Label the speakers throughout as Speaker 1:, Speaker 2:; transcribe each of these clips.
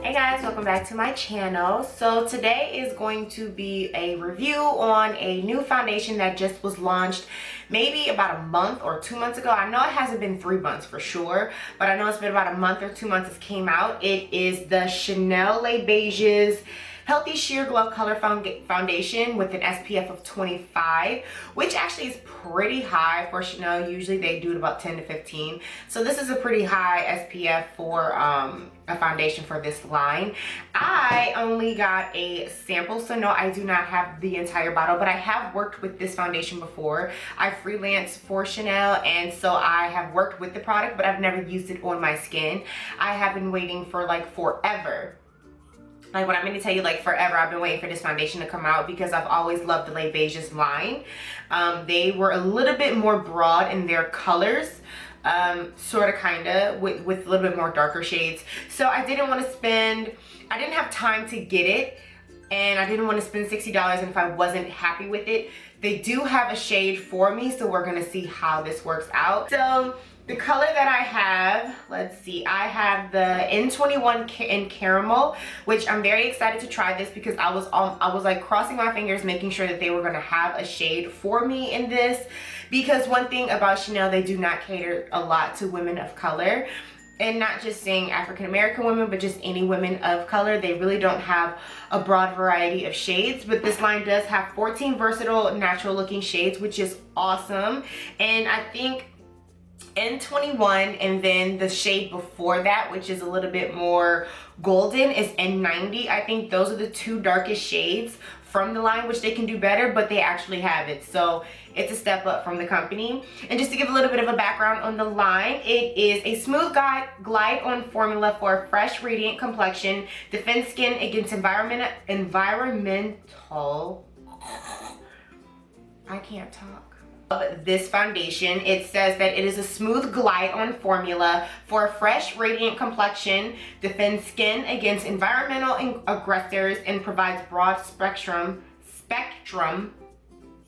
Speaker 1: Hey guys, welcome back to my channel. So today is going to be a review on a new foundation that just was launched maybe about a month or 2 months ago. I know it hasn't been 3 months for sure, but I know it's been about a month or 2 months it came out. It is the Chanel Les Beiges Healthy Sheer Glow Color Foundation with an SPF of 25, which actually is pretty high for Chanel. Usually they do it about 10 to 15. So this is a pretty high SPF for a foundation for this line. I only got a sample, so no, I do not have the entire bottle, but I have worked with this foundation before. I freelance for Chanel, and so I have worked with the product, but I've never used it on my skin. I have been waiting for like forever. Like when I mean to tell you like forever, I've been waiting for this foundation to come out because I've always loved the Les Beiges line. They were a little bit more broad in their colors, sort of kind of with a little bit more darker shades. So I didn't want to spend, I didn't have time to get it, and I didn't want to spend $60 and if I wasn't happy with it. They do have a shade for me, so we're going to see how this works out. So the color that I have, let's see, I have the N21 in Caramel, which I'm very excited to try this because I was like crossing my fingers making sure that they were going to have a shade for me in this, because one thing about Chanel, they do not cater a lot to women of color. And not just saying African American women, but just any women of color. They really don't have a broad variety of shades, but this line does have 14 versatile natural looking shades, which is awesome. And I think N21 and then the shade before that, which is a little bit more golden, is N90. I think those are the two darkest shades from the line, which they can do better, but they actually have it. So it's a step up from the company. And just to give a little bit of a background on the line, it is a smooth glide on formula for a fresh, radiant complexion, defends skin against environmental, I can't talk. Of this foundation, it says that it is a smooth glide on formula for a fresh, radiant complexion, defends skin against environmental aggressors, and provides broad spectrum,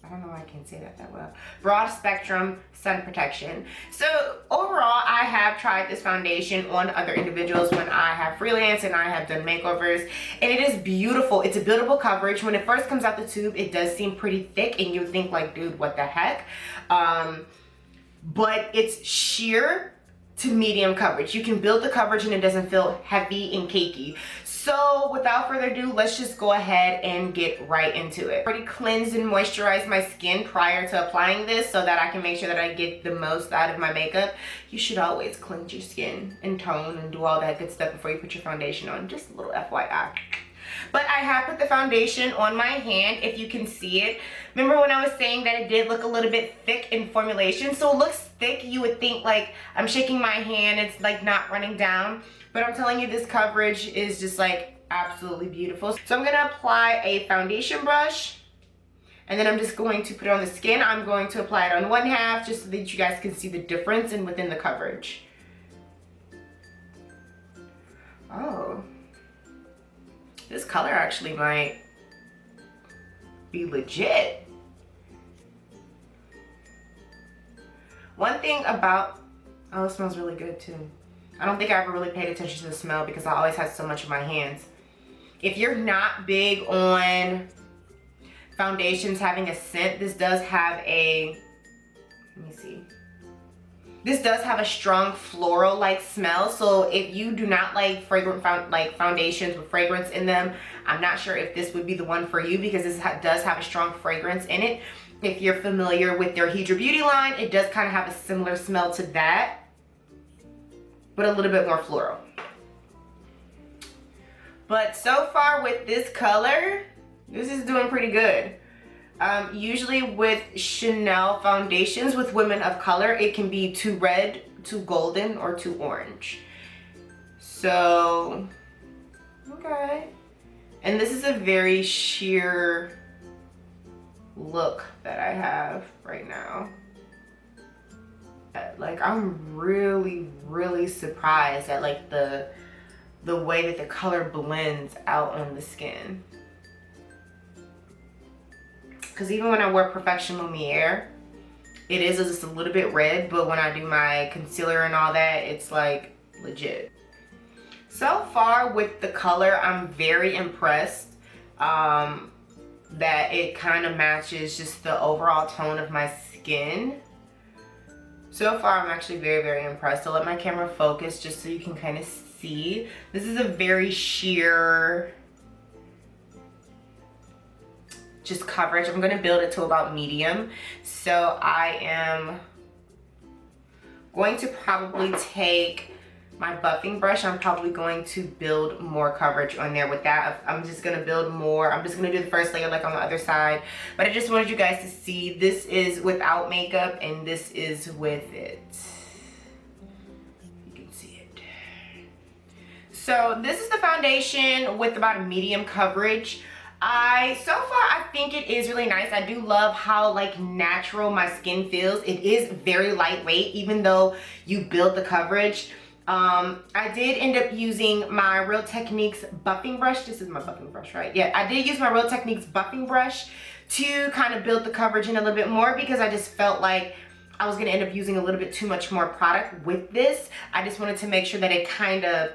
Speaker 1: I don't know why I can't say that well, broad spectrum sun protection. So overall, I have tried this foundation on other individuals when I have freelanced and I have done makeovers, and it is beautiful. It's a buildable coverage. When it first comes out the tube, it does seem pretty thick and you think like, dude, what the heck? But it's sheer to medium coverage. You can build the coverage and it doesn't feel heavy and cakey. So without further ado, let's just go ahead and get right into it. I already cleansed and moisturized my skin prior to applying this so that I can make sure that I get the most out of my makeup. You should always cleanse your skin and tone and do all that good stuff before you put your foundation on. Just a little FYI. But I have put the foundation on my hand, if you can see it. Remember when I was saying that it did look a little bit thick in formulation? So it looks thick. You would think like I'm shaking my hand, it's like not running down. But I'm telling you, this coverage is just like absolutely beautiful. So I'm gonna apply a foundation brush, and then I'm just going to put it on the skin. I'm going to apply it on one half just so that you guys can see the difference and within the coverage. Oh. This color actually might be legit. One thing about, oh, it smells really good too. I don't think I ever really paid attention to the smell because I always had so much in my hands. If you're not big on foundations having a scent, this does have a, let me see. This does have a strong floral-like smell, so if you do not like fragrant foundations with fragrance in them, I'm not sure if this would be the one for you because this does have a strong fragrance in it. If you're familiar with their Hydra Beauty line, it does kind of have a similar smell to that, but a little bit more floral. But so far with this color, this is doing pretty good. Usually with Chanel foundations with women of color, it can be too red, too golden, or too orange. So, okay. And this is a very sheer look that I have right now. Like, I'm really surprised at like the way that the color blends out on the skin. Because even when I wear Perfection Lumiere, it is just a little bit red, but when I do my concealer and all that, it's like legit. So far with the color, I'm very impressed that it kind of matches just the overall tone of my skin. So far, I'm actually very, very impressed. I'll let my camera focus just so you can kind of see. This is a very sheer just coverage. I'm gonna build it to about medium. So I am going to probably take my buffing brush. I'm probably going to build more coverage on there with that. I'm just gonna build more. I'm just gonna do the first layer like on the other side. But I just wanted you guys to see, this is without makeup and this is with it. You can see it. So this is the foundation with about a medium coverage. So far I think it is really nice. I do love how like natural my skin feels. It is very lightweight even though you build the coverage. I did end up using my Real Techniques buffing brush. This is my buffing brush, right? Yeah, I did use my Real Techniques buffing brush to kind of build the coverage in a little bit more because I just felt like I was gonna end up using a little bit too much more product with this. I just wanted to make sure that it kind of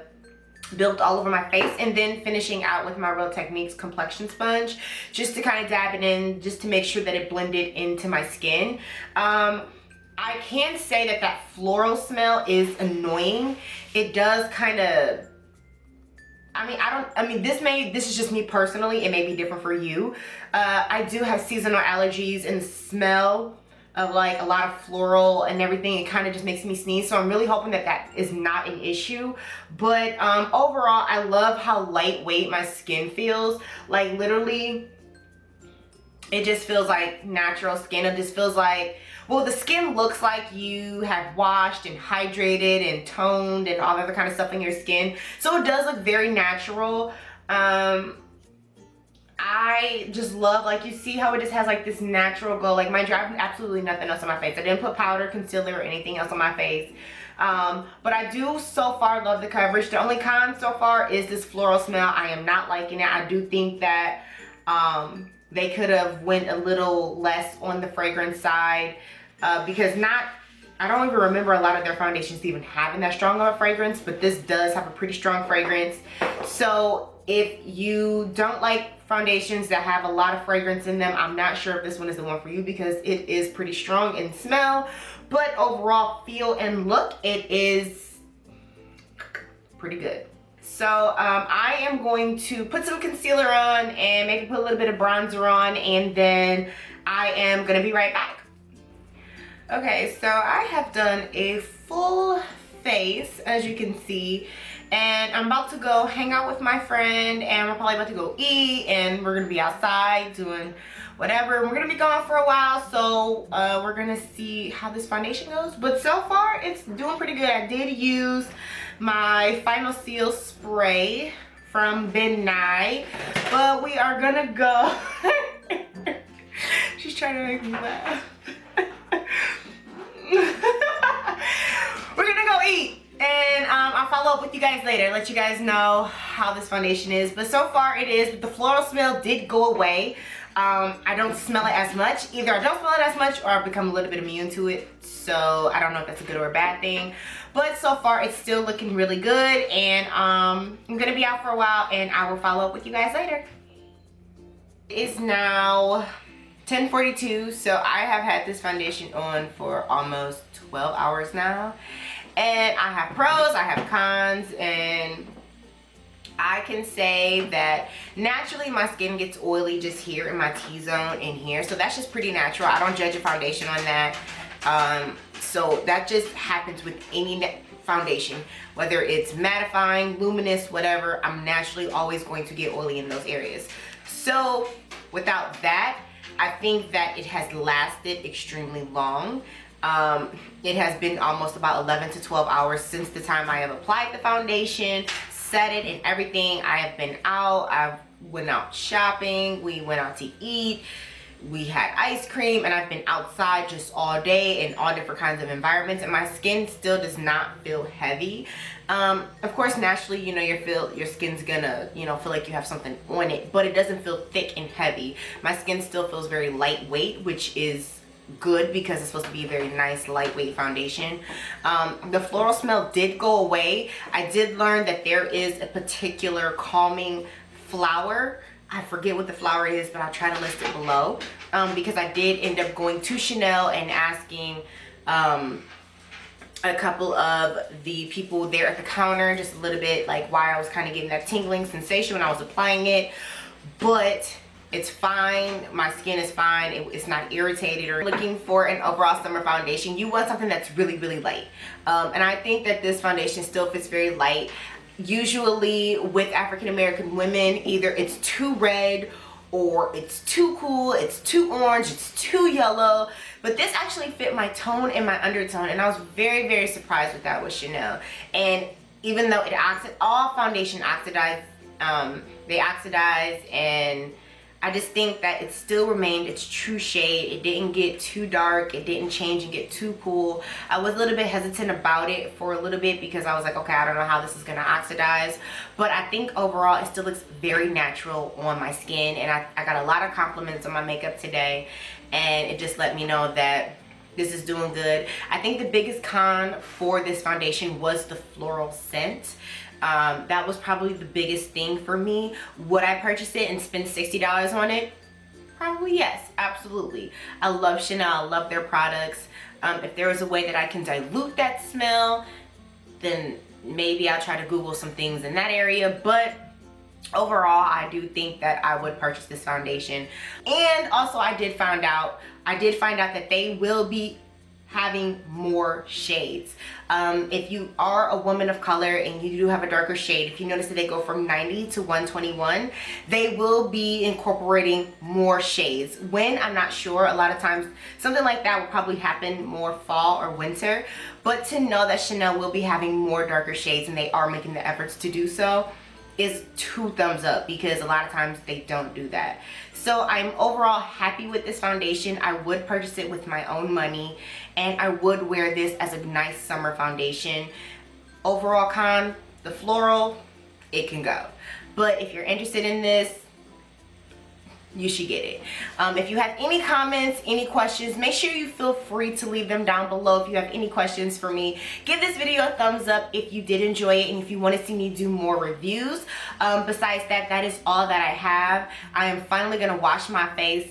Speaker 1: built all over my face, and then finishing out with my Real Techniques complexion sponge just to kind of dab it in, just to make sure that it blended into my skin. I can say that that floral smell is annoying. It does kind of, this is just me personally. It may be different for you. I do have seasonal allergies, and the smell of like a lot of floral and everything, it kind of just makes me sneeze. So I'm really hoping that that is not an issue. But overall, I love how lightweight my skin feels. Like literally, it just feels like natural skin. It just feels like, well, the skin looks like you have washed and hydrated and toned and all the other kind of stuff in your skin. So it does look very natural. I just love, like, you see how it just has like this natural glow. Like, mind you, I have absolutely nothing else on my face. I didn't put powder, concealer, or anything else on my face. But I do so far love the coverage. The only con so far is this floral smell. I am not liking it. I do think that they could have went a little less on the fragrance side because I don't even remember a lot of their foundations even having that strong of a fragrance, but this does have a pretty strong fragrance. So if you don't like foundations that have a lot of fragrance in them, I'm not sure if this one is the one for you because it is pretty strong in smell, but overall feel and look, it is pretty good. So I am going to put some concealer on and maybe put a little bit of bronzer on, and then I am gonna be right back. Okay, so I have done a full face, as you can see, and I'm about to go hang out with my friend, and we're probably about to go eat, and we're gonna be outside doing whatever. We're gonna be gone for a while, so we're gonna see how this foundation goes. But so far, it's doing pretty good. I did use my Final Seal spray from Brittany, but we are gonna go. She's trying to make me laugh. We're gonna go eat, and I'll follow up with you guys later, let you guys know how this foundation is. But so far it is, but the floral smell did go away. I don't smell it as much. Either I don't smell it as much or I've become a little bit immune to it. So I don't know if that's a good or a bad thing. But so far it's still looking really good, and I'm gonna be out for a while, and I will follow up with you guys later. It's now 10:42, so I have had this foundation on for almost 12 hours now, and I have pros, I have cons, and I can say that naturally my skin gets oily just here in my T-zone in here, so that's just pretty natural. I don't judge a foundation on that. So that just happens with any foundation, whether it's mattifying, luminous, whatever. I'm naturally always going to get oily in those areas. So without that, I think that it has lasted extremely long. It has been almost about 11 to 12 hours since the time I have applied the foundation, set it and everything. I have been out, I went out shopping, we went out to eat, we had ice cream, and I've been outside just all day in all different kinds of environments, and my skin still does not feel heavy. Of course, naturally, you know, your skin's gonna, you know, feel like you have something on it, but it doesn't feel thick and heavy. My skin still feels very lightweight, which is good because it's supposed to be a very nice lightweight foundation. The floral smell did go away. I did learn that there is a particular calming flower. I forget what the flower is, but I'll try to list it below, because I did end up going to Chanel and asking a couple of the people there at the counter just a little bit like why I was kind of getting that tingling sensation when I was applying it. But it's fine, my skin is fine, it's not irritated. Or looking for an overall summer foundation, you want something that's really, really light. And I think that this foundation still fits very light. Usually with African American women, either it's too red or it's too cool, it's too orange, it's too yellow. But this actually fit my tone and my undertone, and I was very, very surprised with that with Chanel. And even though all foundation oxidize, they oxidize, and I just think that it still remained its true shade. It didn't get too dark, it didn't change and get too cool. I was a little bit hesitant about it for a little bit because I was like, okay, I don't know how this is gonna oxidize. But I think overall it still looks very natural on my skin, and I got a lot of compliments on my makeup today, and it just let me know that this is doing good. I think the biggest con for this foundation was the floral scent. That was probably the biggest thing for me. Would I purchase it and spend $60 on it? Probably yes, absolutely. I love Chanel, I love their products. If there was a way that I can dilute that smell, then maybe I'll try to Google some things in that area. But overall, I do think that I would purchase this foundation. And also I did find out that they will be having more shades. If you are a woman of color and you do have a darker shade, if you notice that they go from 90 to 121, they will be incorporating more shades. When, I'm not sure. A lot of times something like that will probably happen more fall or winter, but to know that Chanel will be having more darker shades and they are making the efforts to do so is 2 thumbs up, because a lot of times they don't do that. So I'm overall happy with this foundation. I would purchase it with my own money, and I would wear this as a nice summer foundation. Overall con, the floral, it can go. But if you're interested in this, you should get it. If you have any comments, any questions, make sure you feel free to leave them down below. If you have any questions for me, give this video a thumbs up if you did enjoy it, and if you want to see me do more reviews. Besides that, that is all that I have. I am finally gonna wash my face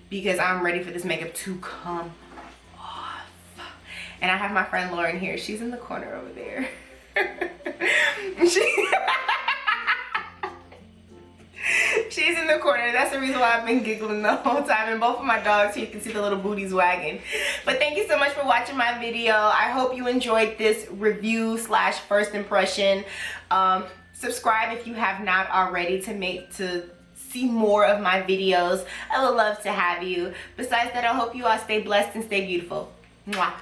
Speaker 1: because I'm ready for this makeup to come off. And I have my friend Lauren here. She's in the corner over there. She's in the corner. That's the reason why I've been giggling the whole time. And both of my dogs here, you can see the little booties wagging. But thank you so much for watching my video. I hope you enjoyed this review / first impression. Subscribe if you have not already to see more of my videos. I would love to have you. Besides that, I hope you all stay blessed and stay beautiful. Mwah.